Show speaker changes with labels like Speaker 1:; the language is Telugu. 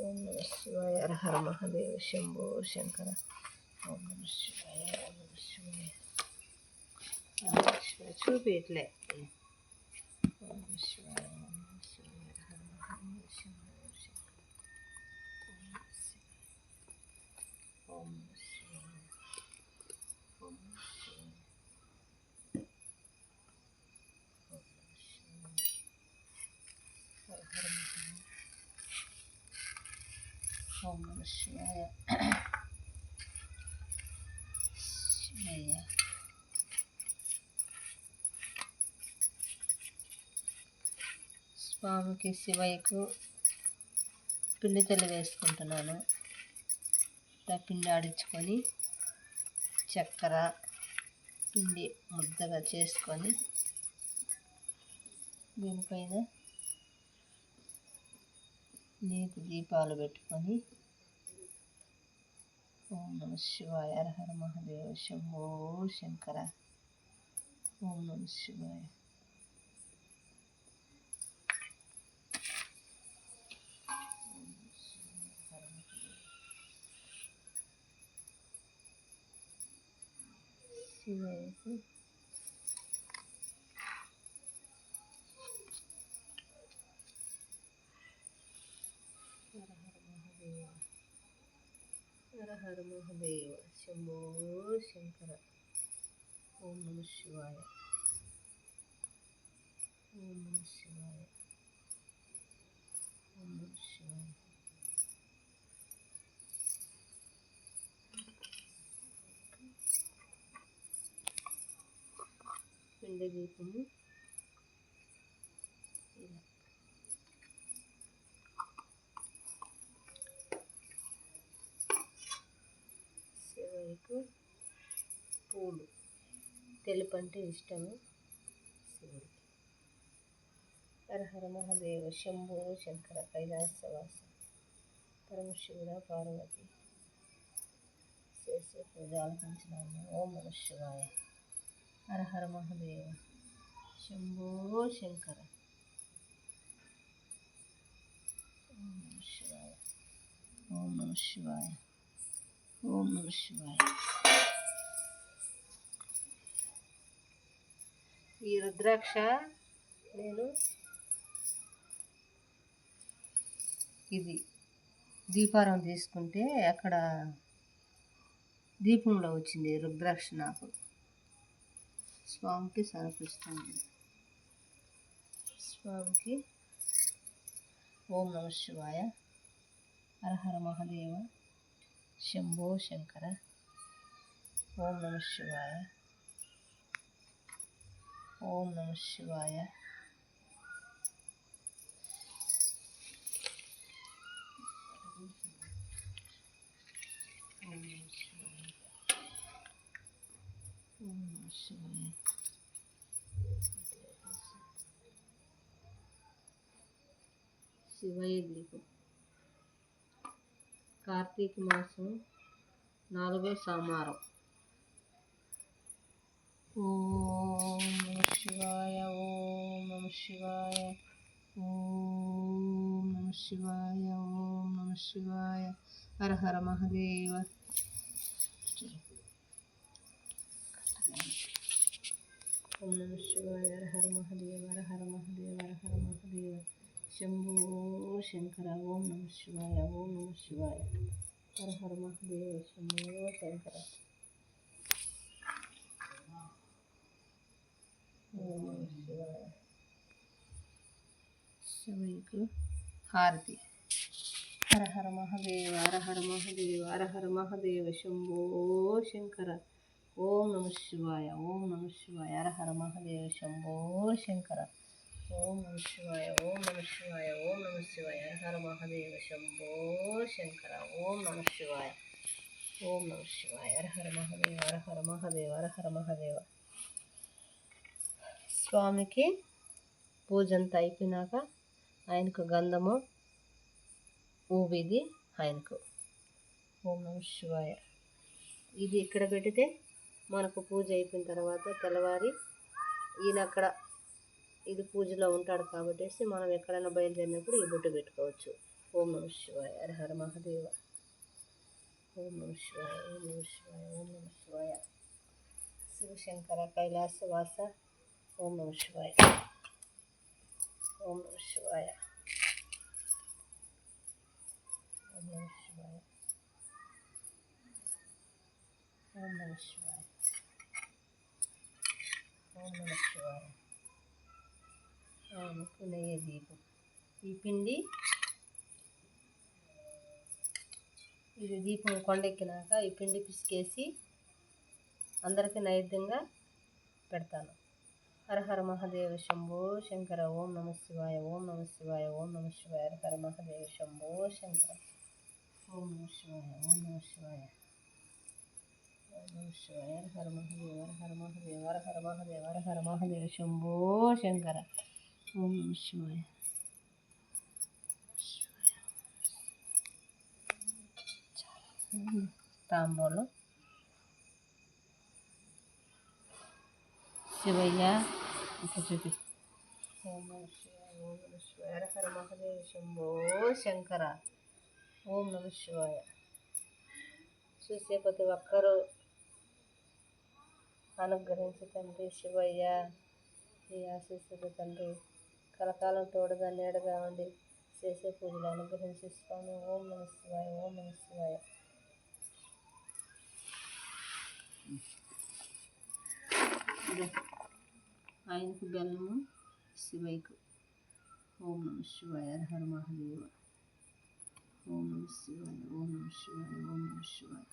Speaker 1: ఓం నమ శివాయ. హర హర మహాదేవ శంభో శంకర. ఓం నమ శివాయ. ఓం నమ శివాయ. చూపిట్లే. ఓం నమ శివాయ. ఓం నమ శివాయ. హర మహాదేవ శంభో శంకర. ఓం నమ శివాయ. ఓం నమ శివాయ. ఓం నమ శివాయ. హర హర మహాదేవ. ఓం నమ శివాయ. శివయ్య. స్వామికి శివయ్యకు పిండి తెల్లి వేసుకుంటున్నాను. పిండి ఆడించుకొని చక్కెర పిండి ముద్దగా చేసుకొని దీనిపైన నీటి దీపాలు పెట్టుకొని ఓం నమ శివాయ. హర హర మహాదేవ శంభో శంకర. ఓం నమ శివాయ. శివయ్యకు హర హర మహాదేవ. హర హర మహాదేవ శంభో శంకర. ఓం నమ శివాయ. ఓం నమ శివాయ. ఓం నమ శివాయ. పిండి దీపము ఇలా శివయ్యకు పూలు తెలుపు అంటే ఇష్టము శివుడికి. హర హర మహాదేవ శంభో శంకర. కైలాసవాస పరమశివుడ పార్వతి చేసే పూజలు పంచినాము. ఓం నమ శివాయ. హర హర మహాదేవ శంభో శంకర. ఓం నమ శివాయ. ఓం నమ శివాయ. ఓం నమ శివాయ. ఈ రుద్రాక్ష నేను ఇది దీపారం తీసుకుంటే అక్కడ దీపంలో వచ్చింది రుద్రాక్ష. నాకు స్వామికి సమర్పిస్తాను. స్వామికి ఓం నమ శివాయ. హర హర మహాదేవ శంభో శంకర. ఓం నమ శివాయ. ఓం నమ శివాయ. ఓం నమ శివాయ. ఓం నమ శివాయ. శివయ్య దీపం కార్తీక మాసం 4వ సోమవారం. ఓం నమ శివాయ. ఓం నమ శివాయ. ఓం నమ శివాయ. ఓం నమ శివాయ. హర హర మహాదేవ. ఓం నమ శివాయ. హర హర మహాదేవ. హర హర మహాదేవ. హర హర మహాదేవ శంభో శంకర. ఓం నమ శివాయ. ఓం నమ శివాయ. హర హర మహాదేవ శంభో శంకర. ఓం నమ శివాయ. శివయ్యకు హారతి. హర హర మహాదేవ. హర హర మహాదేవ. హర హర మహాదేవ శంభో శంకర. ఓం నమ శివాయ. ఓం నమ శివాయ. హర హర మహాదేవ శంభో శంకర. ఓం నమ శివాయ. ఓం నమ శివాయ. ఓం నమ శివాయ. హర హర మహాదేవ శంభో శంకర. ఓం నమ శివాయ. ఓం నమ శివాయ. హర హర మహాదేవ. హర హర మహాదేవ. హర హర మహాదేవ. స్వామికి పూజ అంతా అయిపోయినాక ఆయనకు గంధము ఊబిది ఆయనకు. ఓం నమ శివాయ. ఇది ఇక్కడ పెడితే మనకు పూజ అయిపోయిన తర్వాత తెల్లవారి ఈయన అక్కడ ఇది పూజలో ఉంటాడు కాబట్టి మనం ఎక్కడైనా బయలుదేరినప్పుడు ఈ బొట్టు పెట్టుకోవచ్చు. ఓం నమ శివాయ. హర హర మహాదేవ. ఓం నమ శివాయ. ఓం నమ శివాయ. ఓం నమ శివాయ. శివశంకర కైలాసవాస. ఓం నమ శివాయ. ఓం నమ శివాయ. ఓం నమ శివాయ. ఓం నమ శివాయ. ఓం నమ శివాయ. పునయ్య దీపం. ఈ పిండి ఇది దీపం కొండెక్కినాక ఈ పిండి పిసికేసి అందరికీ నైవేద్యంగా పెడతాను. హర హర మహాదేవ శంభో శంకర. ఓం నమ శివాయ. ఓం నమ శివాయ. ఓం నమ శివాయ. హర హర మహాదేవ శంభో శంకర. ఓం నమ శివాయ. ఓం నమ శివాయ. ఓం నమ శివాయ. హర హర మహాదేవ. హర హర మహాదేవ. హర హర మహాదేవ. హర హర మహాదేవ శంభో శంకర. ఓం నమ శివాయ. తాంబూలం. శివయ్య చూపి. ఓం నమ శివాయ. ఓం నమ శివాయ. హర హర మహాదేవ శంభో శంకర. ఓం నమ శివాయ. చూసే ప్రతి ఒక్కరూ అనుగ్రహించు తండ్రి శివయ్య. ఈ ఆశీస్సులు తండ్రి కలకాలం తోడుగా నీడగా ఉండి చేసే పూజలు అనుగ్రహించి స్వామి. ఓం నమ శివాయ. ఓం నమ శివాయ. ఆయనకు బెల్లము, శివయ్యకు. ఓం నమ శివాయ. హర హర మహాదేవ. ఓం నమ శివాయ. ఓం నమ శివాయ. ఓం నమ శివాయ.